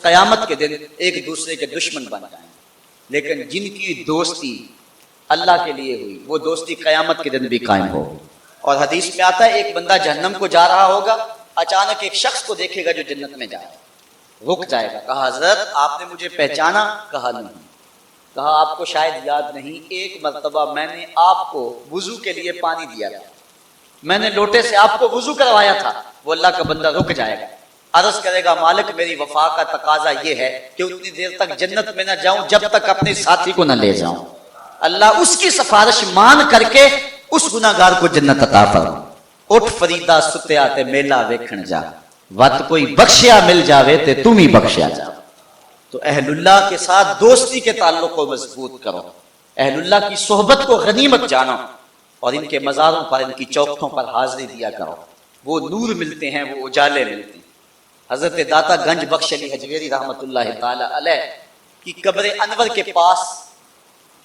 قیامت کے دن ایک دوسرے کے دشمن بن جائیں گے، لیکن جن کی دوستی اللہ کے لیے ہوئی وہ دوستی قیامت کے دن بھی قائم ہوگی۔ اور حدیث میں آتا ہے ایک بندہ جہنم کو جا رہا ہوگا، اچانک ایک شخص کو دیکھے گا جو جنت میں جا رہا ہے، رک جائے گا، کہا حضرت آپ نے مجھے پہچانا؟ کہا نہیں۔ کہا آپ کو شاید یاد نہیں، ایک مرتبہ میں نے آپ کو وضو کے لیے پانی دیا تھا، میں نے لوٹے سے آپ کو وضو کروایا تھا۔ وہ اللہ کا بندہ رک جائے گا، عرض کرے گا مالک میری وفا کا تقاضا یہ ہے کہ اتنی دیر تک جنت میں نہ جاؤں جب تک اپنے ساتھی کو نہ لے جاؤں۔ اللہ اس کی سفارش مان کر کے اس گناہگار کو جنت عطا فرما۔ اٹھ فریدا ستیا تے میلا ویکھن جا، وت کوئی بخشیا مل جاوے تے تم ہی بخشیا جا۔ تو اہل اللہ کے ساتھ دوستی کے تعلق کو مضبوط کرو، اہل اللہ کی صحبت کو غنیمت جانو، اور ان کے مزاروں پر ان کی چوکھٹوں پر حاضری دیا کرو، وہ نور ملتے ہیں، وہ اجالے ملتے ہیں۔ حضرت داتا گنج بخش علی حجویری رحمۃ اللہ تعالی علیہ کی قبر انور کے پاس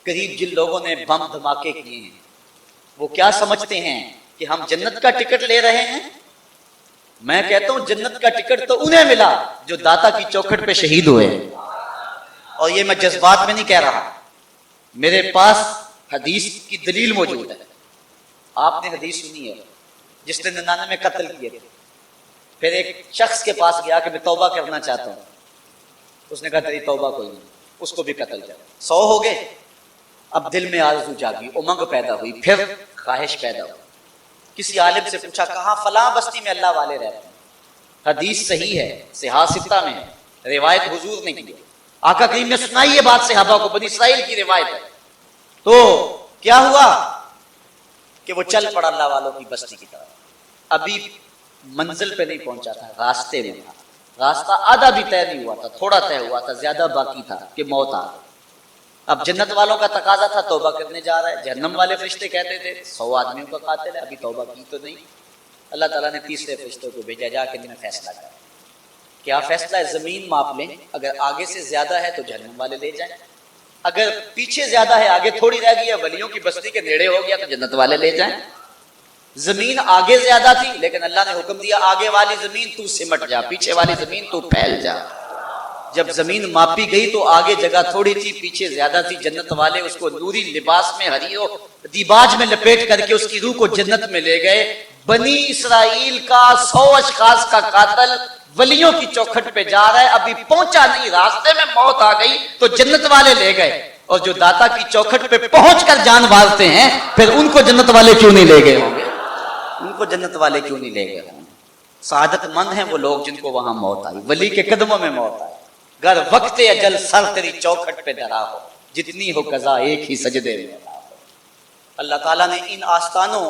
قریب جن لوگوں نے بم دھماکے کیے ہیں وہ کیا سمجھتے ہیں کہ ہم جنت کا ٹکٹ لے رہے ہیں؟ میں کہتا ہوں جنت کا ٹکٹ تو انہیں ملا جو داتا کی چوکھٹ پہ شہید ہوئے، اور یہ میں جذبات میں نہیں کہہ رہا، میرے پاس حدیث کی دلیل موجود ہے۔ آپ نے حدیث سنی ہے جس نے 99 قتل کیے تھے، پھر ایک شخص کے پاس گیا کہ میں توبہ کرنا چاہتا ہوں، اس نے کہا تیری توبہ کوئی نہیں، اس کو بھی قتل کر۔ 100 ہو گئے، اب دل میں آرزو جاگی، امنگ پیدا ہوئی، پھر خواہش پیدا ہوئی۔ کسی عالم سے پوچھا کہاں؟ فلاں بستی میں اللہ والے رہتے ہیں۔ حدیث صحیح ہے، صحاح ستہ میں ہے، روایت حضور نے کی ہے، آقا کریم نے سنائی یہ بات صحابہ کو، بنی اسرائیل کی روایت ہے۔ تو کیا ہوا کہ وہ چل پڑا اللہ والوں کی بستی کی طرف، ابھی منزل پہ نہیں پہنچا تھا، راستے میں تھا، راستہ آدھا بھی طے نہیں ہوا تھا، تھوڑا طے ہوا تھا، زیادہ باقی تھا کہ موت آ گئی۔ اب جنت والوں کا تقاضا تھا توبہ کرنے جا رہا ہے، جہنم والے فرشتے کہتے تھے 100 آدمیوں کا قاتل ہے، ابھی توبہ کی تو نہیں۔ اللہ تعالیٰ نے تیسرے فرشتوں کو بھیجا، جا کے انہیں فیصلہ کرا۔ کیا فیصلہ ہے؟ زمین ماپ لیں، اگر آگے سے زیادہ ہے تو جہنم والے لے جائیں، اگر پیچھے زیادہ ہے، آگے تھوڑی رہ گئی ہے، ولیوں کی بستی کے نیڑے ہو گیا تو جنت والے لے جائیں۔ زمین آگے زیادہ تھی لیکن اللہ نے حکم دیا آگے والی زمین تو سمٹ جا، پیچھے والی زمین تو پھیل جا۔ جب زمین ماپی گئی تو آگے جگہ تھوڑی تھی، پیچھے زیادہ تھی، جنت والے اس کو نوری لباس میں ہریو دیباج میں لپیٹ کر کے اس کی روح کو جنت میں لے گئے۔ بنی اسرائیل کا 100 اشخاص کا قاتل ولیوں کی چوکھٹ پہ جا رہا ہے، ابھی پہنچا نہیں، راستے میں موت آ گئی تو جنت والے لے گئے، اور جو داتا کی چوکھٹ پہ پہنچ کر جان مارتے ہیں پھر ان کو جنت والے کیوں نہیں لے گئے ہوں گے؟ ان کو جنت والے کیوں نہیں لے گئے ہوں گے؟ سعادت مند ہیں وہ لوگ جن کو وہاں موت آئی، ولی کے قدموں میں موت آئی۔ گر وقت اجل سر تیری چوکھٹ پہ دھرا ہو، جتنی ہو قضا ایک ہی سجدے میں ادا ہو۔ اللہ تعالیٰ نے ان آستانوں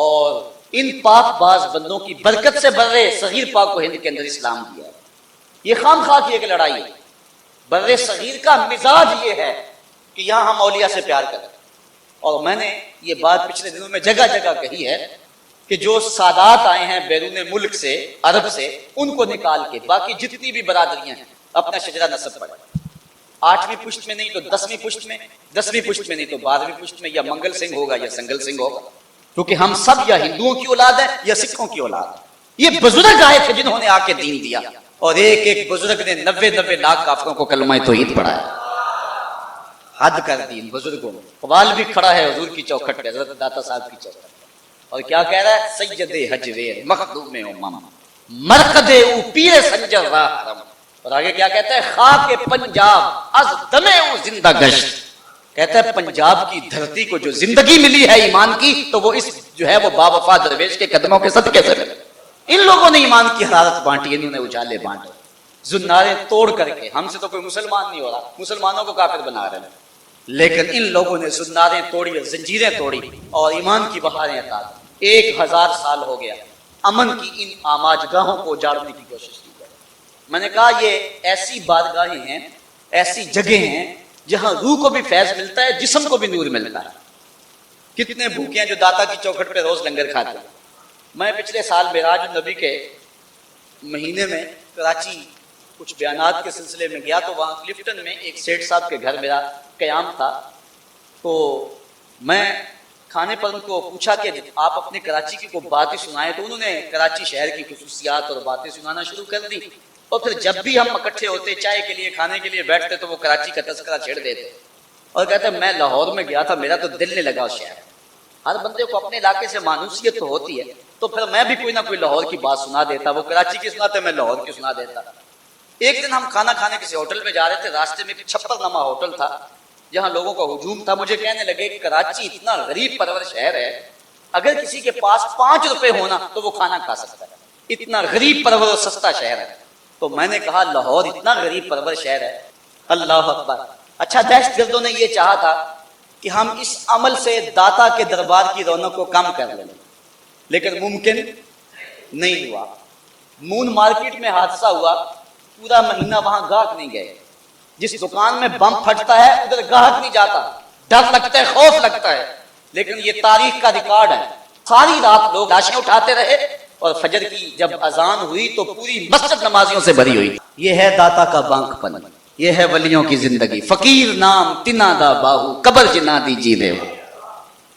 اور ان پاک باز بندوں کی برکت سے برے صغیر پاک و ہند کے اندر اسلام دیا ہے۔ یہ خام خواہ کی ایک لڑائی ہے، برے صغیر کا مزاج یہ ہے کہ یہاں ہم اولیاء سے پیار کریں، اور میں نے یہ بات پچھلے دنوں میں جگہ جگہ کہی ہے کہ جو سادات آئے ہیں بیرون ملک سے، عرب سے، ان کو نکال کے باقی جتنی بھی برادریاں ہیں اپنا شجرہ نسب پڑھیں، 8ویں پشت میں نہیں تو 10ویں پشت میں، 10ویں پشت میں نہیں تو 12ویں پشت میں، یا منگل سنگھ ہوگا یا سنگل سنگھ ہوگا، کیونکہ ہم سب یا ہندوؤں کی اولاد ہے یا سکھوں کی اولاد ہے۔ یہ بزرگ آئے تھے جنہوں نے آ کے دین دیا، اور ایک ایک بزرگ نے 90 لاکھ کافروں کو کلمہ توحید پڑھایا۔ حد کر دی ان بزرگوں نے۔ قبال بھی کھڑا ہے حضور کی چوکھٹ پہ، حضرت داتا صاحب کی چوکھٹ پہ، اور کیا کہہ رہا ہے؟ سید حجویر مخدوم امم مرقد او پیر سنجر راہ حرم، اور آگے کیا کہتا ہے؟ خاک پنجاب از دمے او زندہ گشت، کہتا ہے پنجاب کی دھرتی کو جو زندگی ملی ہے ایمان کی تو وہ اس جو ہے وہ باوفا درویش کے قدموں کے صدقے سے ملی۔ ان لوگوں نے ایمان کی حرارت بانٹی، انہوں نے اجالے بانٹے، زناریں توڑ کر کے۔ ہم سے تو کوئی مسلمان نہیں ہو رہا، مسلمانوں کو کافر بنا رہے ہیں، لیکن ان لوگوں نے زناریں توڑی، زنجیریں توڑی اور ایمان کی بہاریں عطا کی۔ 1000 سال ہو گیا امن کی ان آماج گاہوں کو اجاڑنے کی کوشش کی جائے۔ میں نے کہا یہ ایسی بارگاہیں ہیں، ایسی جگہیں ہیں جہاں روح کو بھی فیض ملتا ہے، جسم کو بھی نور ملتا ہے۔ کتنے بھوکے ہیں جو داتا کی چوکھٹ پہ روز لنگر کھاتے ہیں۔ میں پچھلے سال معراج النبی کے مہینے میں کراچی کچھ بیانات کے سلسلے میں گیا تو وہاں کلفٹن میں ایک سیٹھ صاحب کے گھر میرا قیام تھا، تو میں کھانے پر ان کو پوچھا کہ آپ اپنے کراچی کی کوئی بات ہی سنائیں، تو انہوں نے کراچی شہر کی خصوصیات اور باتیں سنانا شروع کر دی۔ اور پھر جب بھی ہم اکٹھے ہوتے چائے کے لیے کھانے کے لیے بیٹھتے تو وہ کراچی کا تذکرہ چھیڑ دیتے اور کہتے میں لاہور میں گیا تھا میرا تو دل نہیں لگا اس شہر. ہر بندے کو اپنے علاقے سے مانوسیت تو ہوتی ہے, تو پھر میں بھی کوئی نہ کوئی لاہور کی بات سنا دیتا, وہ کراچی کی سناتے میں لاہور کی سنا دیتا. ایک دن ہم کھانا کھانے کسی ہوٹل میں جا رہے تھے, راستے میں ایک چھپر نما ہوٹل تھا جہاں لوگوں کا ہجوم تھا. مجھے کہنے لگے کہ کراچی اتنا غریب پرور شہر ہے, اگر کسی کے پاس 5 روپے ہونا تو وہ کھانا کھا سکتا ہے, اتنا غریب پرور اور سستا شہر ہے. تو میں نے کہا لاہور اتنا غریب پرور شہر ہے. اللہ اکبر. اچھا دہشت گردوں نے یہ چاہا تھا کہ ہم اس عمل سے داتا کے دربار کی رونق کو کم کر لیں, لیکن ممکن نہیں ہوا. مون مارکیٹ میں حادثہ ہوا, پورا مہینہ وہاں گاہک نہیں گئے. جس دکان میں بم پھٹتا ہے ادھر گاہک نہیں جاتا, ڈر لگتا ہے, خوف لگتا ہے. لیکن یہ تاریخ کا ریکارڈ ہے, ساری رات لوگ لاشیں اٹھاتے رہے اور فجر کی جب اذان ہوئی تو پوری مسجد نمازیوں سے بھری ہوئی. یہ ہے داتا کا بانک پن, یہ ہے ولیوں کی زندگی. فقیر نام تنا دا باہو قبر جنا دی جی دے.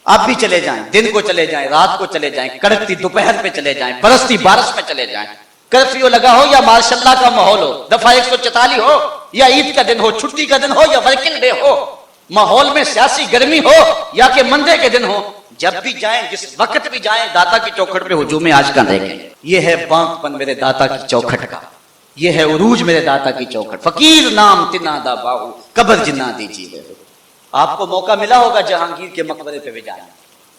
آپ بھی چلے جائیں, دن کو چلے جائیں, رات کو چلے جائیں, کڑکتی دوپہر پہ چلے جائیں, برستی بارش میں چلے جائیں, کرفیو لگا ہو یا ماشاء اللہ کا ماحول ہو, دفعہ 144 ہو یا عید کا دن ہو, چھٹی کا دن ہو یا ورکنگ ڈے ہو, ماحول میں سیاسی گرمی ہو یا کہ مندے کے دن ہو, جب بھی جائیں جس وقت بھی جائیں داتا کی چوکھٹ پہ ہجوم آج کا دیکھیں. یہ ہے بانک پن میرے داتا کی چوکھٹ کا, یہ ہے عروج میرے داتا کی چوکھٹ. فقیر نام تنا دا باہو قبر جنا دی جی دے. آپ کو موقع ملا ہوگا جہانگیر کے مقبرے پہ بھی جانا,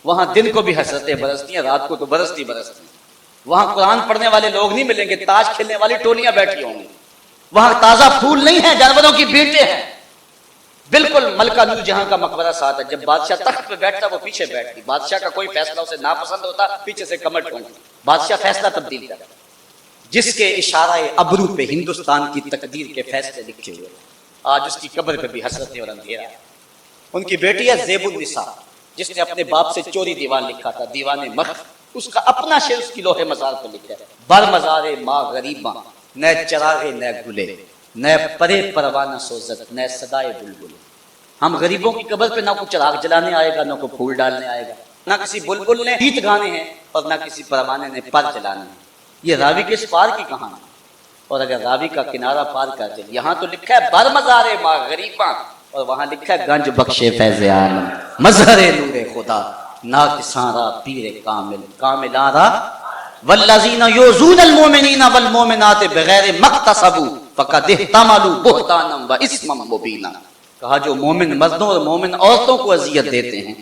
وہاں دن کو بھی حسرتیں برستی ہیں, رات کو تو برستی برستی. وہاں قرآن پڑھنے والے لوگ نہیں ملیں گے, تاش کھیلنے والی ٹولیاں بیٹھی ہوں گی. وہاں تازہ پھول نہیں ہیں, جانوروں کی بھیڑیں ہیں. بالکل ملکہ نور جہاں کا مقبرہ ساتھ ہے. جب بادشاہ تخت پہ بیٹھتا وہ پیچھے بیٹھتی, بادشاہ کا کوئی فیصلہ اسے ناپسند ہوتا پیچھے سے کمر ٹھونکتی, بادشاہ فیصلہ تبدیل کرتا. جس کے اشارہ ابرو پہ ہندوستان کی تقدیر کے فیصلے لکھے ہوئے, آج اس کی قبر پہ بھی حسرتیں اور اندھیرا. ان کی بیٹی ہے زیب النساء, جس نے اپنے باپ سے چوری دیوان لکھا تھا, دیوان مخ. اس کا اپنا شعر اس کی لوہے مزار پہ لکھا ہے. بر مزار ماں غریباں نہ چراغے نہ گلے, نہ پرے پروانہ سوزت نہ صدائے بلبل. ہم غریبوں کی قبر پہ نہ کوئی چراغ جلانے آئے گا, نہ کوئی پھول ڈالنے آئے گا, نہ کسی بلبل نے گیت گانے ہیں اور نہ کسی پروانے نے پر جلانے ہیں. یہ راوی کے اس پار کی کہانی, اور اگر راوی کا کنارہ پار کر دے, یہاں تو لکھا ہے بر مزار ماں غریباں اور وہاں لکھا ہے گنج بخشے فیض عالم, مظہر نور خدا ناکساں را پیر کامل کامل آرا, والذین یؤذون المؤمنین والمؤمنات بغیر مقتصبوا فقد احتملوا بہتانا و اسما مبینا. کہا جو مومن مردوں اور مومن عورتوں کو اذیت دیتے ہیں,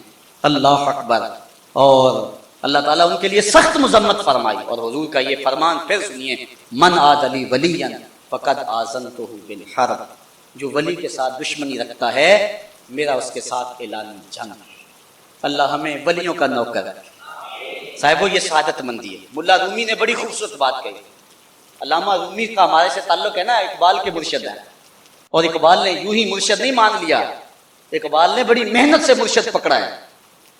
اللہ اکبر, اور اللہ تعالیٰ ان کے لیے سخت مذمت فرمائی. اور حضور کا یہ فرمان پھر سنیے, من عاد لی ولیا فقد آذنتہ بالحرب. جو ولی کے ساتھ دشمنی رکھتا ہے میرا اس کے ساتھ اعلان جنگ. اللہ ہمیں ولیوں کا نوکر ہے. صاحبو یہ سعادت مندی ہے. ملا رومی نے بڑی خوبصورت بات کہی. علامہ رومی کا ہمارے سے تعلق ہے نا, اقبال کے مرشد ہیں, اور اقبال نے یوں ہی مرشد نہیں مان لیا, اقبال نے بڑی محنت سے مرشد پکڑا ہے.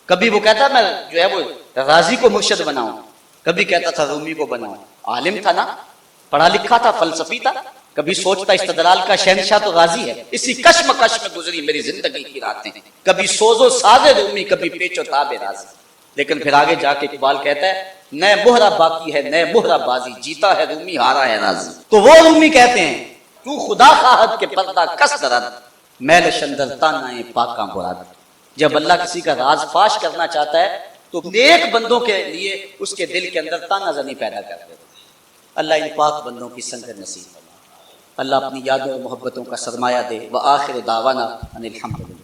کبھی وہ کہتا میں جو ہے وہ رازی کو مرشد بناؤں, کبھی کہتا تھا رومی کو بناؤں. عالم تھا نا, پڑھا لکھا تھا, فلسفی تھا. کبھی سوچتا استدلال کا شہنشاہ تو غازی ہے, اسی کشمکش میں گزری میری زندگی کی راتیں. کبھی سوز و ساز رومی, کبھی پیچ و تاب رازی. لیکن پھر آگے جا کے اقبال کہتا ہے نئے مہرہ باقی ہے نئے مہرہ بازی, جیتا ہے رومی ہارا ہے رازی. تو وہ رومی کہتے ہیں تو خدا خواہد کے پردہ کس درد میل شندر تانائے پاکاں براد. جب اللہ کسی کا راز فاش کرنا چاہتا ہے تو نیک بندوں کے لیے اس کے دل کے اندر تانا زنی پیدا کر دیتا ہے. اللہ ان پاک بندوں کی سنگت نصیب فرمائے. اللہ اپنی یادوں اور محبتوں کا سرمایہ دے. وآخر دعوانا ان الحمدللہ.